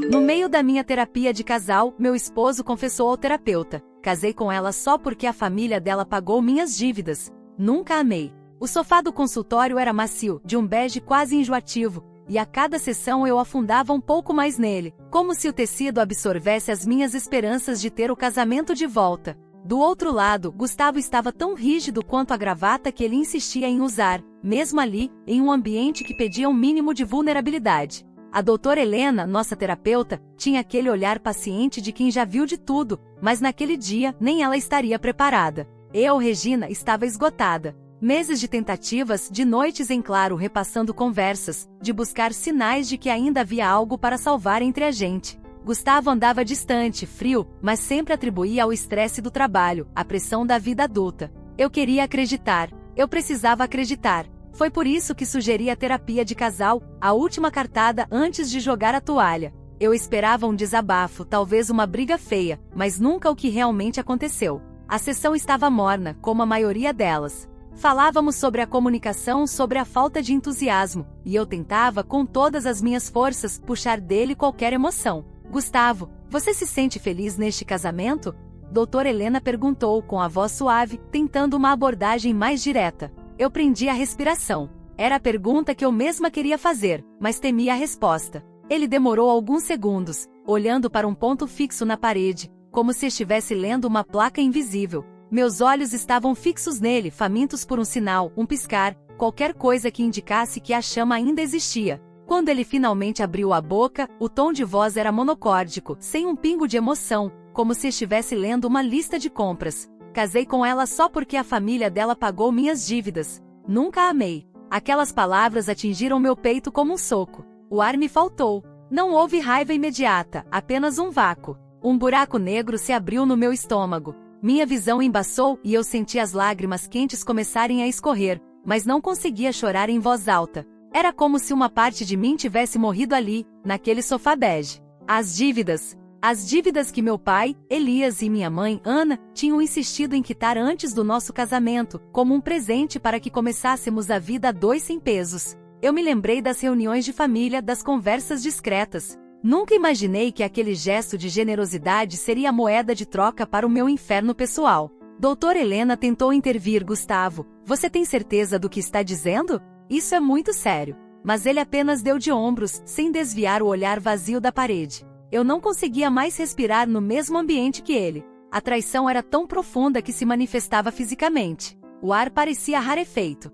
No meio da minha terapia de casal, meu esposo confessou ao terapeuta: casei com ela só porque a família dela pagou minhas dívidas. Nunca amei. O sofá do consultório era macio, de um bege quase enjoativo, e a cada sessão eu afundava um pouco mais nele, como se o tecido absorvesse as minhas esperanças de ter o casamento de volta. Do outro lado, Gustavo estava tão rígido quanto a gravata que ele insistia em usar, mesmo ali, em um ambiente que pedia um mínimo de vulnerabilidade. A doutora Helena, nossa terapeuta, tinha aquele olhar paciente de quem já viu de tudo, mas naquele dia nem ela estaria preparada. Eu, Regina, estava esgotada. Meses de tentativas, de noites em claro repassando conversas, de buscar sinais de que ainda havia algo para salvar entre a gente. Gustavo andava distante, frio, mas sempre atribuía ao estresse do trabalho, à pressão da vida adulta. Eu queria acreditar. Eu precisava acreditar. Foi por isso que sugeri a terapia de casal, a última cartada antes de jogar a toalha. Eu esperava um desabafo, talvez uma briga feia, mas nunca o que realmente aconteceu. A sessão estava morna, como a maioria delas. Falávamos sobre a comunicação, sobre a falta de entusiasmo, e eu tentava, com todas as minhas forças, puxar dele qualquer emoção. Gustavo, você se sente feliz neste casamento? Doutora Helena perguntou com a voz suave, tentando uma abordagem mais direta. Eu prendi a respiração. Era a pergunta que eu mesma queria fazer, mas temia a resposta. Ele demorou alguns segundos, olhando para um ponto fixo na parede, como se estivesse lendo uma placa invisível. Meus olhos estavam fixos nele, famintos por um sinal, um piscar, qualquer coisa que indicasse que a chama ainda existia. Quando ele finalmente abriu a boca, o tom de voz era monocórdico, sem um pingo de emoção, como se estivesse lendo uma lista de compras. Casei com ela só porque a família dela pagou minhas dívidas. Nunca a amei. Aquelas palavras atingiram meu peito como um soco. O ar me faltou. Não houve raiva imediata, apenas um vácuo. Um buraco negro se abriu no meu estômago. Minha visão embaçou e eu senti as lágrimas quentes começarem a escorrer, mas não conseguia chorar em voz alta. Era como se uma parte de mim tivesse morrido ali, naquele sofá bege. As dívidas que meu pai, Elias e minha mãe, Ana, tinham insistido em quitar antes do nosso casamento, como um presente para que começássemos a vida a dois sem pesos. Eu me lembrei das reuniões de família, das conversas discretas. Nunca imaginei que aquele gesto de generosidade seria a moeda de troca para o meu inferno pessoal. Doutora Helena tentou intervir. Gustavo, você tem certeza do que está dizendo? Isso é muito sério. Mas ele apenas deu de ombros, sem desviar o olhar vazio da parede. Eu não conseguia mais respirar no mesmo ambiente que ele. A traição era tão profunda que se manifestava fisicamente. O ar parecia rarefeito.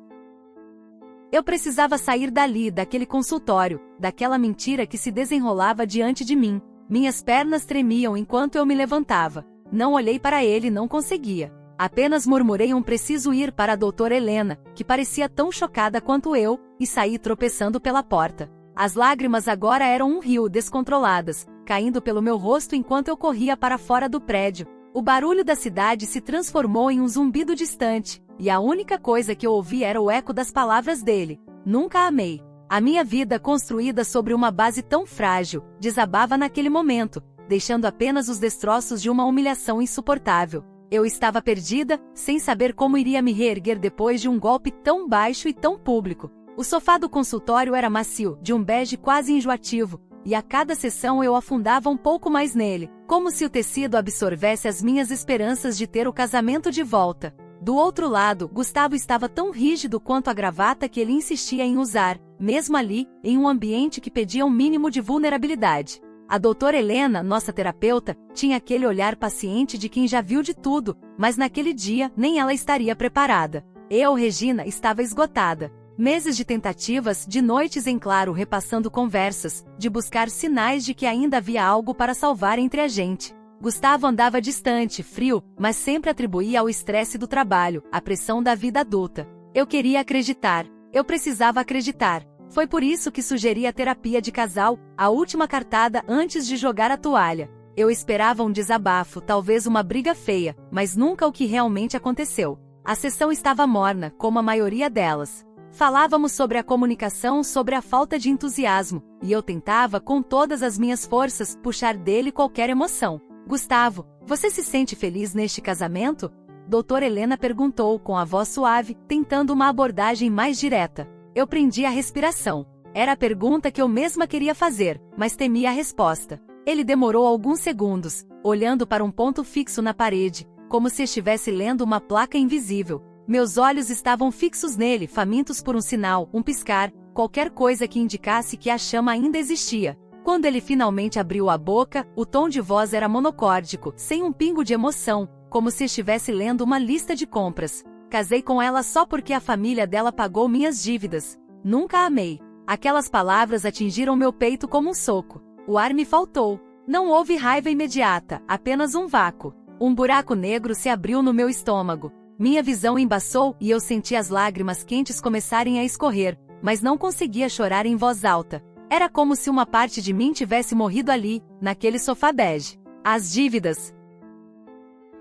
Eu precisava sair dali, daquele consultório, daquela mentira que se desenrolava diante de mim. Minhas pernas tremiam enquanto eu me levantava. Não olhei para ele, não conseguia. Apenas murmurei um preciso ir para a doutora Helena, que parecia tão chocada quanto eu, e saí tropeçando pela porta. As lágrimas agora eram um rio, descontroladas, caindo pelo meu rosto enquanto eu corria para fora do prédio. O barulho da cidade se transformou em um zumbido distante, e a única coisa que eu ouvi era o eco das palavras dele. Nunca a amei. A minha vida, construída sobre uma base tão frágil, desabava naquele momento, deixando apenas os destroços de uma humilhação insuportável. Eu estava perdida, sem saber como iria me reerguer depois de um golpe tão baixo e tão público. O sofá do consultório era macio, de um bege quase enjoativo, e a cada sessão eu afundava um pouco mais nele, como se o tecido absorvesse as minhas esperanças de ter o casamento de volta. Do outro lado, Gustavo estava tão rígido quanto a gravata que ele insistia em usar, mesmo ali, em um ambiente que pedia um mínimo de vulnerabilidade. A doutora Helena, nossa terapeuta, tinha aquele olhar paciente de quem já viu de tudo, mas naquele dia nem ela estaria preparada. Eu, Regina, estava esgotada. Meses de tentativas, de noites em claro repassando conversas, de buscar sinais de que ainda havia algo para salvar entre a gente. Gustavo andava distante, frio, mas sempre atribuía ao estresse do trabalho, à pressão da vida adulta. Eu queria acreditar. Eu precisava acreditar. Foi por isso que sugeri a terapia de casal, a última cartada antes de jogar a toalha. Eu esperava um desabafo, talvez uma briga feia, mas nunca o que realmente aconteceu. A sessão estava morna, como a maioria delas. Falávamos sobre a comunicação, sobre a falta de entusiasmo, e eu tentava, com todas as minhas forças, puxar dele qualquer emoção. Gustavo, você se sente feliz neste casamento? Doutora Helena perguntou com a voz suave, tentando uma abordagem mais direta. Eu prendi a respiração. Era a pergunta que eu mesma queria fazer, mas temia a resposta. Ele demorou alguns segundos, olhando para um ponto fixo na parede, como se estivesse lendo uma placa invisível. Meus olhos estavam fixos nele, famintos por um sinal, um piscar, qualquer coisa que indicasse que a chama ainda existia. Quando ele finalmente abriu a boca, o tom de voz era monocórdico, sem um pingo de emoção, como se estivesse lendo uma lista de compras. Casei com ela só porque a família dela pagou minhas dívidas. Nunca a amei. Aquelas palavras atingiram meu peito como um soco. O ar me faltou. Não houve raiva imediata, apenas um vácuo. Um buraco negro se abriu no meu estômago. Minha visão embaçou e eu senti as lágrimas quentes começarem a escorrer, mas não conseguia chorar em voz alta. Era como se uma parte de mim tivesse morrido ali, naquele sofá bege. As dívidas.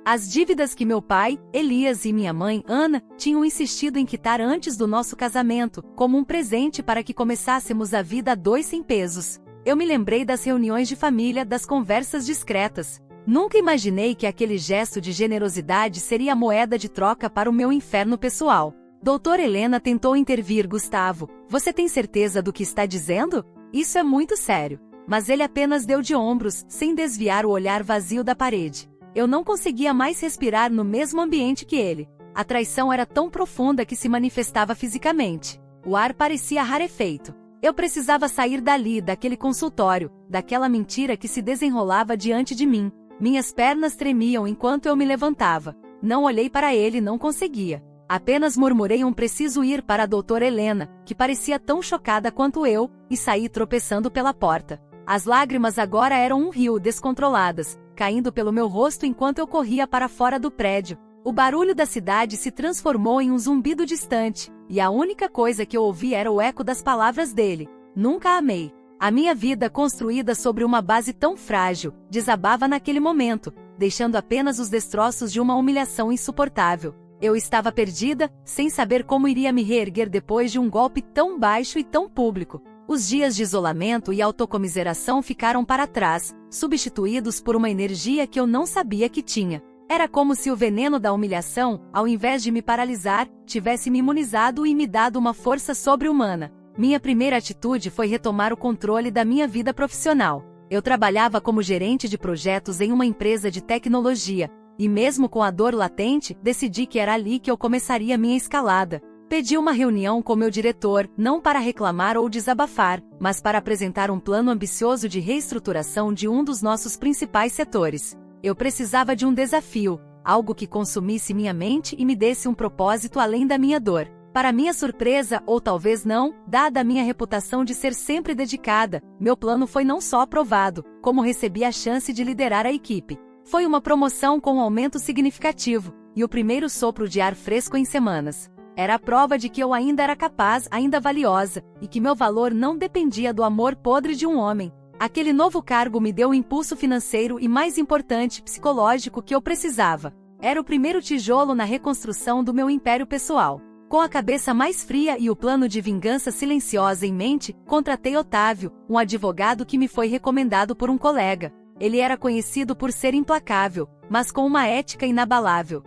As dívidas que meu pai, Elias e minha mãe, Ana, tinham insistido em quitar antes do nosso casamento, como um presente para que começássemos a vida a dois sem pesos. Eu me lembrei das reuniões de família, das conversas discretas. Nunca imaginei que aquele gesto de generosidade seria a moeda de troca para o meu inferno pessoal. Doutora Helena tentou intervir. Gustavo, você tem certeza do que está dizendo? Isso é muito sério. Mas ele apenas deu de ombros, sem desviar o olhar vazio da parede. Eu não conseguia mais respirar no mesmo ambiente que ele. A traição era tão profunda que se manifestava fisicamente. O ar parecia rarefeito. Eu precisava sair dali, daquele consultório, daquela mentira que se desenrolava diante de mim. Minhas pernas tremiam enquanto eu me levantava. Não olhei para ele, não conseguia. Apenas murmurei um preciso ir para a doutora Helena, que parecia tão chocada quanto eu, e saí tropeçando pela porta. As lágrimas agora eram um rio, descontroladas, caindo pelo meu rosto enquanto eu corria para fora do prédio. O barulho da cidade se transformou em um zumbido distante, e a única coisa que eu ouvi era o eco das palavras dele. Nunca a amei. A minha vida, construída sobre uma base tão frágil, desabava naquele momento, deixando apenas os destroços de uma humilhação insuportável. Eu estava perdida, sem saber como iria me reerguer depois de um golpe tão baixo e tão público. Os dias de isolamento e autocomiseração ficaram para trás, substituídos por uma energia que eu não sabia que tinha. Era como se o veneno da humilhação, ao invés de me paralisar, tivesse me imunizado e me dado uma força sobre-humana. Minha primeira atitude foi retomar o controle da minha vida profissional. Eu trabalhava como gerente de projetos em uma empresa de tecnologia, e mesmo com a dor latente, decidi que era ali que eu começaria minha escalada. Pedi uma reunião com meu diretor, não para reclamar ou desabafar, mas para apresentar um plano ambicioso de reestruturação de um dos nossos principais setores. Eu precisava de um desafio, algo que consumisse minha mente e me desse um propósito além da minha dor. Para minha surpresa, ou talvez não, dada a minha reputação de ser sempre dedicada, meu plano foi não só aprovado, como recebi a chance de liderar a equipe. Foi uma promoção com um aumento significativo, e o primeiro sopro de ar fresco em semanas. Era a prova de que eu ainda era capaz, ainda valiosa, e que meu valor não dependia do amor podre de um homem. Aquele novo cargo me deu o impulso financeiro e, mais importante, psicológico que eu precisava. Era o primeiro tijolo na reconstrução do meu império pessoal. Com a cabeça mais fria e o plano de vingança silenciosa em mente, contratei Otávio, um advogado que me foi recomendado por um colega. Ele era conhecido por ser implacável, mas com uma ética inabalável.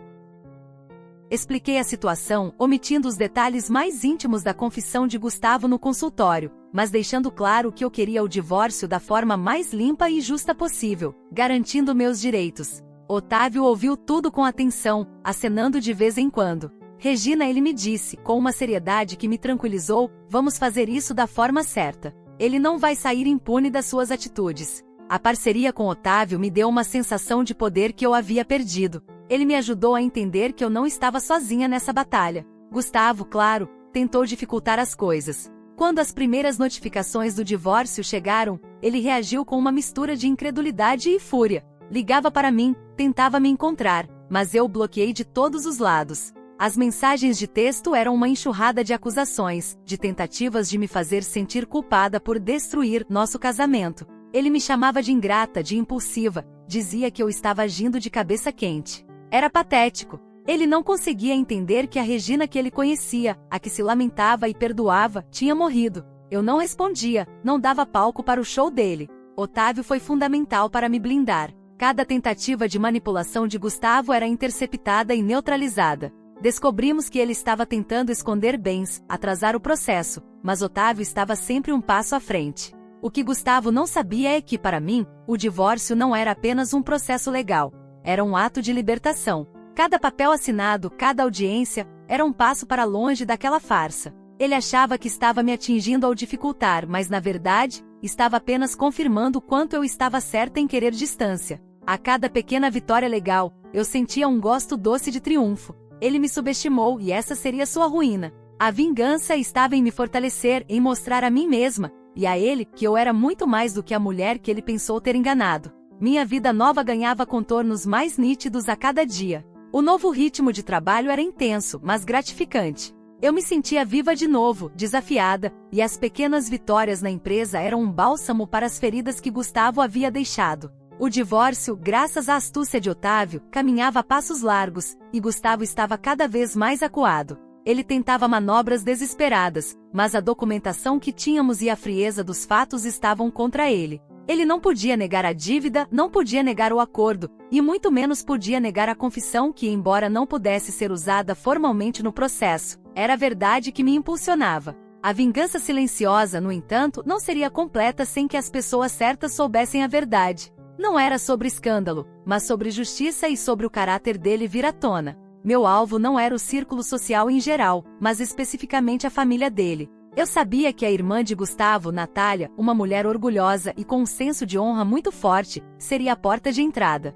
Expliquei a situação, omitindo os detalhes mais íntimos da confissão de Gustavo no consultório, mas deixando claro que eu queria o divórcio da forma mais limpa e justa possível, garantindo meus direitos. Otávio ouviu tudo com atenção, acenando de vez em quando. Regina, ele me disse, com uma seriedade que me tranquilizou, vamos fazer isso da forma certa. Ele não vai sair impune das suas atitudes. A parceria com Otávio me deu uma sensação de poder que eu havia perdido. Ele me ajudou a entender que eu não estava sozinha nessa batalha. Gustavo, claro, tentou dificultar as coisas. Quando as primeiras notificações do divórcio chegaram, ele reagiu com uma mistura de incredulidade e fúria. Ligava para mim, tentava me encontrar, mas eu o bloqueei de todos os lados. As mensagens de texto eram uma enxurrada de acusações, de tentativas de me fazer sentir culpada por destruir nosso casamento. Ele me chamava de ingrata, de impulsiva, dizia que eu estava agindo de cabeça quente. Era patético. Ele não conseguia entender que a Regina que ele conhecia, a que se lamentava e perdoava, tinha morrido. Eu não respondia, não dava palco para o show dele. Otávio foi fundamental para me blindar. Cada tentativa de manipulação de Gustavo era interceptada e neutralizada. Descobrimos que ele estava tentando esconder bens, atrasar o processo, mas Otávio estava sempre um passo à frente. O que Gustavo não sabia é que, para mim, o divórcio não era apenas um processo legal. Era um ato de libertação. Cada papel assinado, cada audiência, era um passo para longe daquela farsa. Ele achava que estava me atingindo ao dificultar, mas na verdade, estava apenas confirmando o quanto eu estava certa em querer distância. A cada pequena vitória legal, eu sentia um gosto doce de triunfo. Ele me subestimou e essa seria sua ruína. A vingança estava em me fortalecer, em mostrar a mim mesma, e a ele, que eu era muito mais do que a mulher que ele pensou ter enganado. Minha vida nova ganhava contornos mais nítidos a cada dia. O novo ritmo de trabalho era intenso, mas gratificante. Eu me sentia viva de novo, desafiada, e as pequenas vitórias na empresa eram um bálsamo para as feridas que Gustavo havia deixado. O divórcio, graças à astúcia de Otávio, caminhava a passos largos, e Gustavo estava cada vez mais acuado. Ele tentava manobras desesperadas, mas a documentação que tínhamos e a frieza dos fatos estavam contra ele. Ele não podia negar a dívida, não podia negar o acordo, e muito menos podia negar a confissão que, embora não pudesse ser usada formalmente no processo, era a verdade que me impulsionava. A vingança silenciosa, no entanto, não seria completa sem que as pessoas certas soubessem a verdade. Não era sobre escândalo, mas sobre justiça e sobre o caráter dele vir à tona. Meu alvo não era o círculo social em geral, mas especificamente a família dele. Eu sabia que a irmã de Gustavo, Natália, uma mulher orgulhosa e com um senso de honra muito forte, seria a porta de entrada.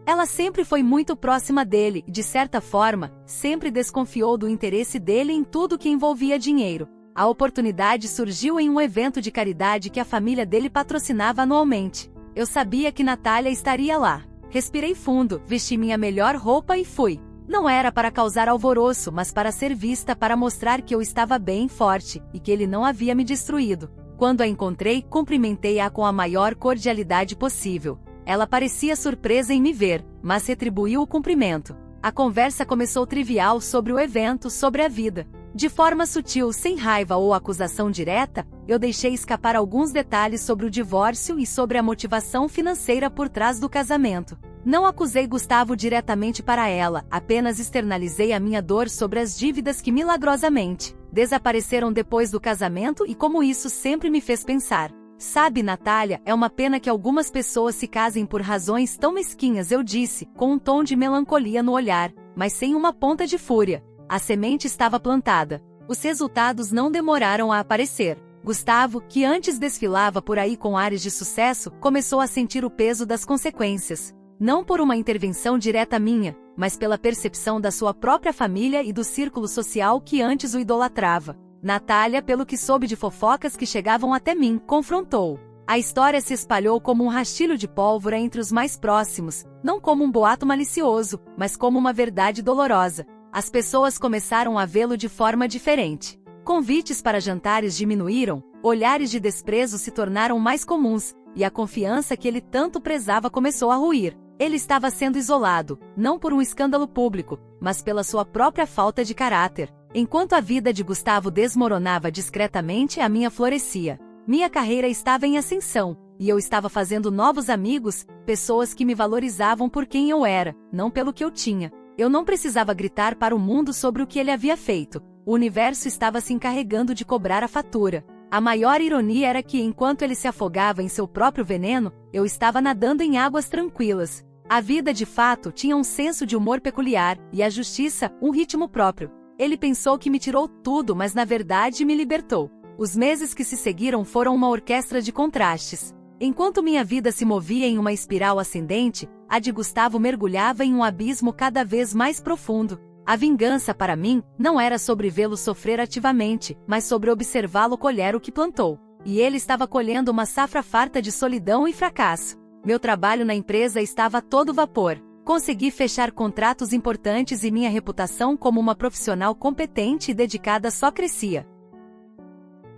Ela sempre foi muito próxima dele e, de certa forma, sempre desconfiou do interesse dele em tudo que envolvia dinheiro. A oportunidade surgiu em um evento de caridade que a família dele patrocinava anualmente. Eu sabia que Natália estaria lá. Respirei fundo, vesti minha melhor roupa e fui. Não era para causar alvoroço, mas para ser vista, para mostrar que eu estava bem forte, e que ele não havia me destruído. Quando a encontrei, cumprimentei-a com a maior cordialidade possível. Ela parecia surpresa em me ver, mas retribuiu o cumprimento. A conversa começou trivial sobre o evento, sobre a vida. De forma sutil, sem raiva ou acusação direta, eu deixei escapar alguns detalhes sobre o divórcio e sobre a motivação financeira por trás do casamento. Não acusei Gustavo diretamente para ela, apenas externalizei a minha dor sobre as dívidas que milagrosamente desapareceram depois do casamento e como isso sempre me fez pensar. Sabe, Natália, é uma pena que algumas pessoas se casem por razões tão mesquinhas, eu disse, com um tom de melancolia no olhar, mas sem uma ponta de fúria. A semente estava plantada. Os resultados não demoraram a aparecer. Gustavo, que antes desfilava por aí com ares de sucesso, começou a sentir o peso das consequências. Não por uma intervenção direta minha, mas pela percepção da sua própria família e do círculo social que antes o idolatrava. Natália, pelo que soube de fofocas que chegavam até mim, confrontou. A história se espalhou como um rastilho de pólvora entre os mais próximos, não como um boato malicioso, mas como uma verdade dolorosa. As pessoas começaram a vê-lo de forma diferente. Convites para jantares diminuíram, olhares de desprezo se tornaram mais comuns, e a confiança que ele tanto prezava começou a ruir. Ele estava sendo isolado, não por um escândalo público, mas pela sua própria falta de caráter. Enquanto a vida de Gustavo desmoronava discretamente, a minha florescia. Minha carreira estava em ascensão, e eu estava fazendo novos amigos, pessoas que me valorizavam por quem eu era, não pelo que eu tinha. Eu não precisava gritar para o mundo sobre o que ele havia feito. O universo estava se encarregando de cobrar a fatura. A maior ironia era que, enquanto ele se afogava em seu próprio veneno, eu estava nadando em águas tranquilas. A vida, de fato, tinha um senso de humor peculiar, e a justiça, um ritmo próprio. Ele pensou que me tirou tudo, mas na verdade me libertou. Os meses que se seguiram foram uma orquestra de contrastes. Enquanto minha vida se movia em uma espiral ascendente, a de Gustavo mergulhava em um abismo cada vez mais profundo. A vingança, para mim, não era sobre vê-lo sofrer ativamente, mas sobre observá-lo colher o que plantou. E ele estava colhendo uma safra farta de solidão e fracasso. Meu trabalho na empresa estava a todo vapor. Consegui fechar contratos importantes e minha reputação como uma profissional competente e dedicada só crescia.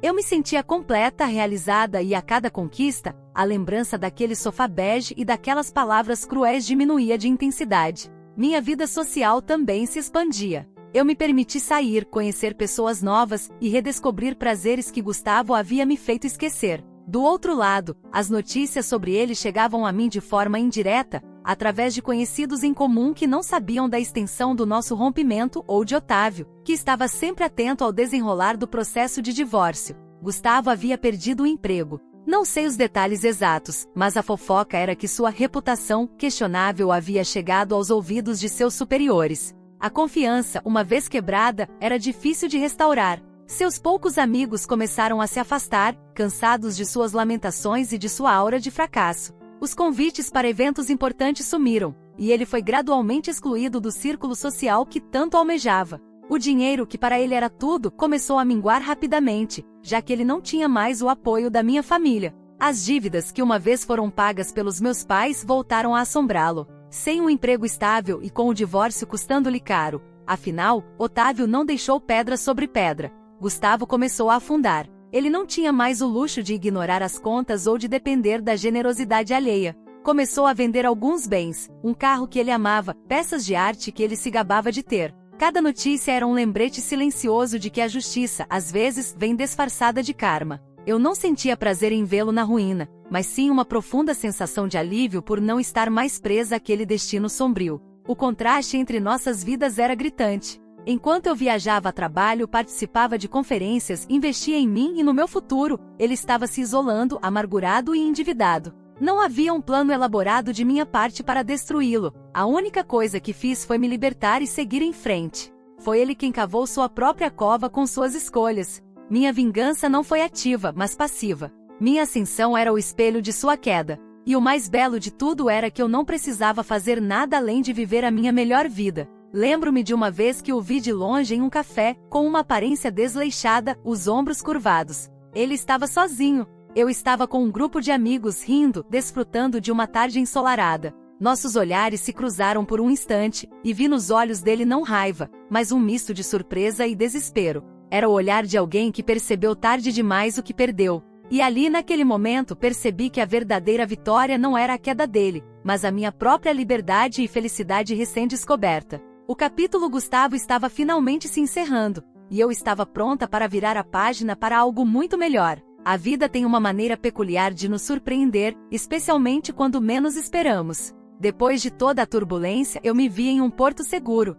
Eu me sentia completa, realizada e a cada conquista, a lembrança daquele sofá bege e daquelas palavras cruéis diminuía de intensidade. Minha vida social também se expandia. Eu me permiti sair, conhecer pessoas novas e redescobrir prazeres que Gustavo havia me feito esquecer. Do outro lado, as notícias sobre ele chegavam a mim de forma indireta, através de conhecidos em comum que não sabiam da extensão do nosso rompimento ou de Otávio, que estava sempre atento ao desenrolar do processo de divórcio. Gustavo havia perdido o emprego. Não sei os detalhes exatos, mas a fofoca era que sua reputação questionável havia chegado aos ouvidos de seus superiores. A confiança, uma vez quebrada, era difícil de restaurar. Seus poucos amigos começaram a se afastar, cansados de suas lamentações e de sua aura de fracasso. Os convites para eventos importantes sumiram, e ele foi gradualmente excluído do círculo social que tanto almejava. O dinheiro, que para ele era tudo, começou a minguar rapidamente, já que ele não tinha mais o apoio da minha família. As dívidas que uma vez foram pagas pelos meus pais voltaram a assombrá-lo. Sem um emprego estável e com o divórcio custando-lhe caro. Afinal, Otávio não deixou pedra sobre pedra. Gustavo começou a afundar. Ele não tinha mais o luxo de ignorar as contas ou de depender da generosidade alheia. Começou a vender alguns bens, um carro que ele amava, peças de arte que ele se gabava de ter. Cada notícia era um lembrete silencioso de que a justiça, às vezes, vem disfarçada de karma. Eu não sentia prazer em vê-lo na ruína, mas sim uma profunda sensação de alívio por não estar mais presa àquele destino sombrio. O contraste entre nossas vidas era gritante. Enquanto eu viajava a trabalho, participava de conferências, investia em mim e no meu futuro, ele estava se isolando, amargurado e endividado. Não havia um plano elaborado de minha parte para destruí-lo. A única coisa que fiz foi me libertar e seguir em frente. Foi ele quem cavou sua própria cova com suas escolhas. Minha vingança não foi ativa, mas passiva. Minha ascensão era o espelho de sua queda. E o mais belo de tudo era que eu não precisava fazer nada além de viver a minha melhor vida. Lembro-me de uma vez que o vi de longe em um café, com uma aparência desleixada, os ombros curvados. Ele estava sozinho. Eu estava com um grupo de amigos rindo, desfrutando de uma tarde ensolarada. Nossos olhares se cruzaram por um instante, e vi nos olhos dele não raiva, mas um misto de surpresa e desespero. Era o olhar de alguém que percebeu tarde demais o que perdeu. E ali naquele momento percebi que a verdadeira vitória não era a queda dele, mas a minha própria liberdade e felicidade recém-descoberta. O capítulo Gustavo estava finalmente se encerrando, e eu estava pronta para virar a página para algo muito melhor. A vida tem uma maneira peculiar de nos surpreender, especialmente quando menos esperamos. Depois de toda a turbulência, eu me vi em um porto seguro.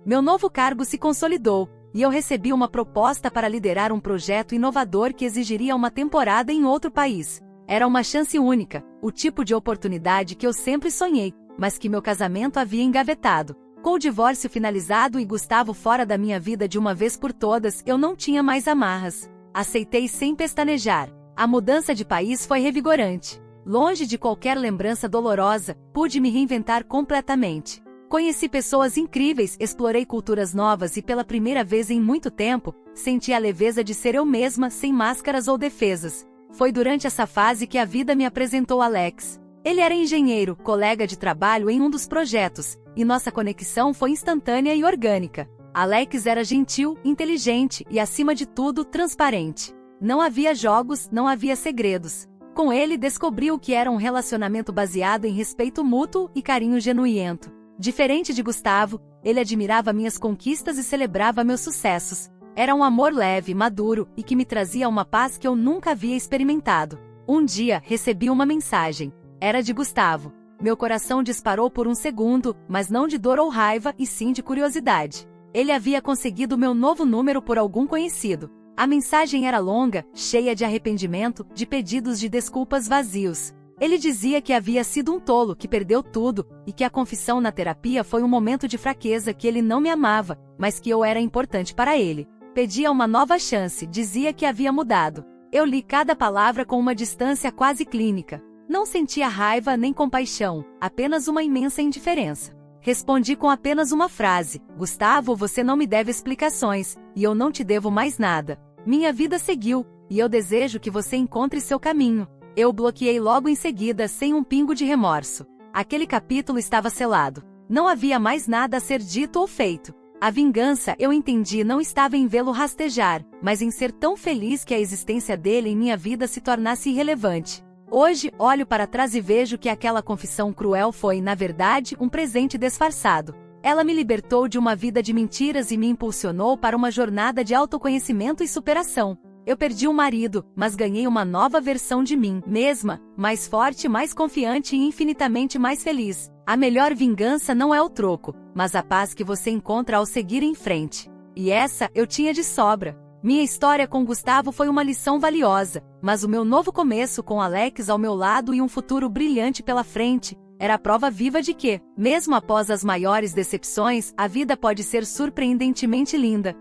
Meu novo cargo se consolidou, e eu recebi uma proposta para liderar um projeto inovador que exigiria uma temporada em outro país. Era uma chance única, o tipo de oportunidade que eu sempre sonhei, mas que meu casamento havia engavetado. Com o divórcio finalizado e Gustavo fora da minha vida de uma vez por todas, eu não tinha mais amarras. Aceitei sem pestanejar. A mudança de país foi revigorante. Longe de qualquer lembrança dolorosa, pude me reinventar completamente. Conheci pessoas incríveis, explorei culturas novas e pela primeira vez em muito tempo, senti a leveza de ser eu mesma, sem máscaras ou defesas. Foi durante essa fase que a vida me apresentou Alex. Ele era engenheiro, colega de trabalho em um dos projetos, e nossa conexão foi instantânea e orgânica. Alex era gentil, inteligente e, acima de tudo, transparente. Não havia jogos, não havia segredos. Com ele descobri o que era um relacionamento baseado em respeito mútuo e carinho genuíno. Diferente de Gustavo, ele admirava minhas conquistas e celebrava meus sucessos. Era um amor leve, maduro e que me trazia uma paz que eu nunca havia experimentado. Um dia, recebi uma mensagem. Era de Gustavo. Meu coração disparou por um segundo, mas não de dor ou raiva, e sim de curiosidade. Ele havia conseguido meu novo número por algum conhecido. A mensagem era longa, cheia de arrependimento, de pedidos de desculpas vazios. Ele dizia que havia sido um tolo, que perdeu tudo, e que a confissão na terapia foi um momento de fraqueza, que ele não me amava, mas que eu era importante para ele. Pedia uma nova chance, dizia que havia mudado. Eu li cada palavra com uma distância quase clínica. Não sentia raiva nem compaixão, apenas uma imensa indiferença. Respondi com apenas uma frase: Gustavo, você não me deve explicações, e eu não te devo mais nada. Minha vida seguiu, e eu desejo que você encontre seu caminho. Eu bloqueei logo em seguida, sem um pingo de remorso. Aquele capítulo estava selado. Não havia mais nada a ser dito ou feito. A vingança, eu entendi, não estava em vê-lo rastejar, mas em ser tão feliz que a existência dele em minha vida se tornasse irrelevante. Hoje, olho para trás e vejo que aquela confissão cruel foi, na verdade, um presente disfarçado. Ela me libertou de uma vida de mentiras e me impulsionou para uma jornada de autoconhecimento e superação. Eu perdi um marido, mas ganhei uma nova versão de mim mesma, mais forte, mais confiante e infinitamente mais feliz. A melhor vingança não é o troco, mas a paz que você encontra ao seguir em frente. E essa eu tinha de sobra. Minha história com Gustavo foi uma lição valiosa, mas o meu novo começo com Alex ao meu lado e um futuro brilhante pela frente era a prova viva de que, mesmo após as maiores decepções, a vida pode ser surpreendentemente linda.